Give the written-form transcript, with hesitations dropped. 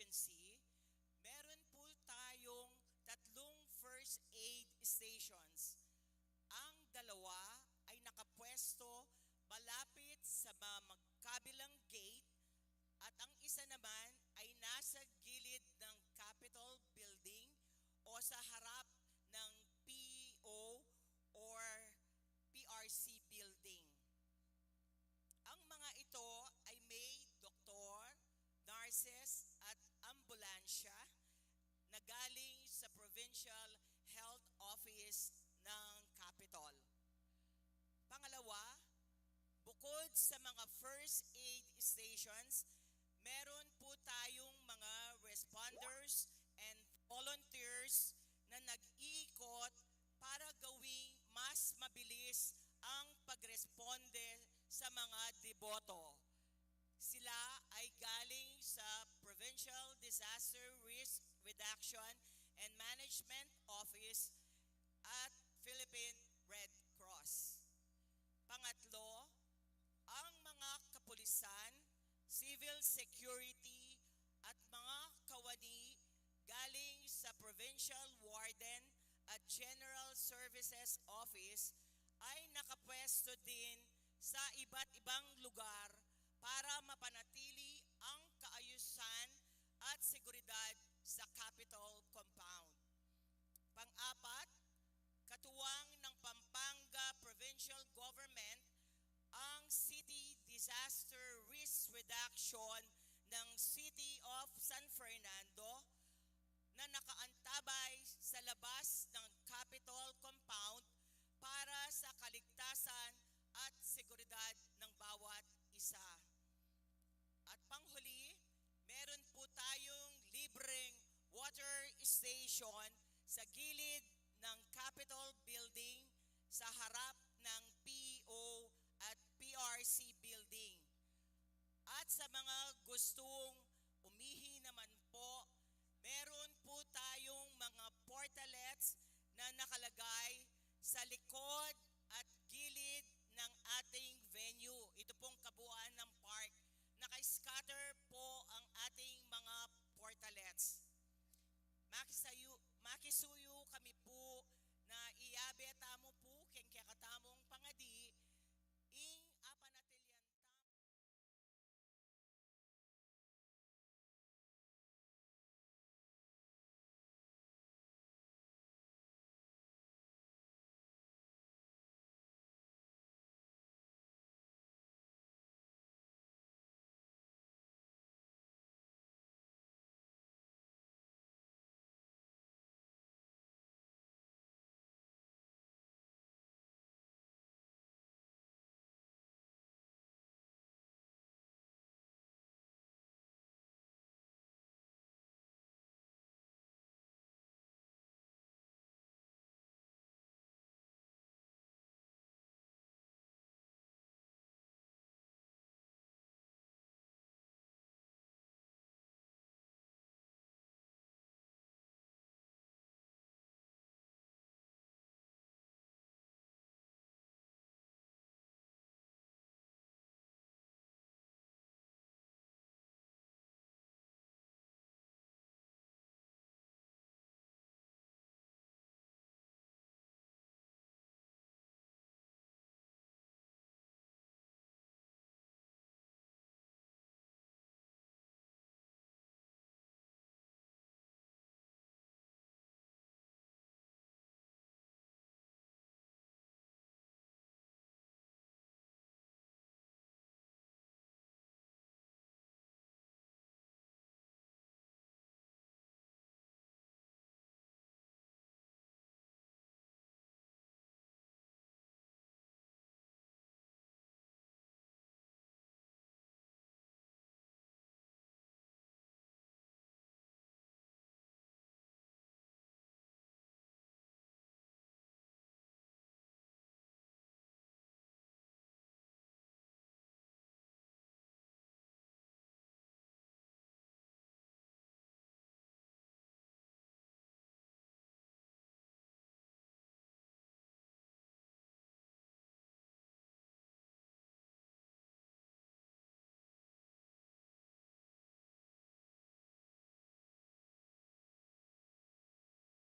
emergency, meron po tayong tatlong first aid stations. Ang dalawa ay nakapwesto malapit sa magkabilang gate at ang isa naman ay nasa gilid ng Capitol Building o sa harap ng PO or PRC Building. Ang mga ito ay may doktor, nurses at ambulansya na galing sa Provincial Health Office ng Capitol. Pangalawa, bukod sa mga first aid stations, meron po tayong mga responders and volunteers na nag-iikot para gawing mas mabilis ang pagresponde sa mga deboto. Sila ay galing sa Provincial Disaster Risk Reduction and Management Office at Philippine Red Cross. Pangatlo, ang mga kapulisan, civil security at mga kawani galing sa Provincial Warden at General Services Office ay nakapwesto din sa iba't ibang lugar para mapanatili ang kaayusan at seguridad sa Capitol Compound. Pang-apat, katuwang ng Pampanga Provincial Government ang City Disaster Risk Reduction ng City of San Fernando na nakaantabay sa labas ng Capitol Compound para sa kaligtasan at seguridad ng bawat isa. At panghuli, meron po tayong libreng water station sa gilid ng Capitol Building sa harap ng PO at PRC Building. At sa mga gustong umihi naman po, meron po tayong mga portalets na nakalagay sa likod at gilid ng ating venue. Ito pong kabuuan ng park. Naka-scatter po ang ating mga portalets.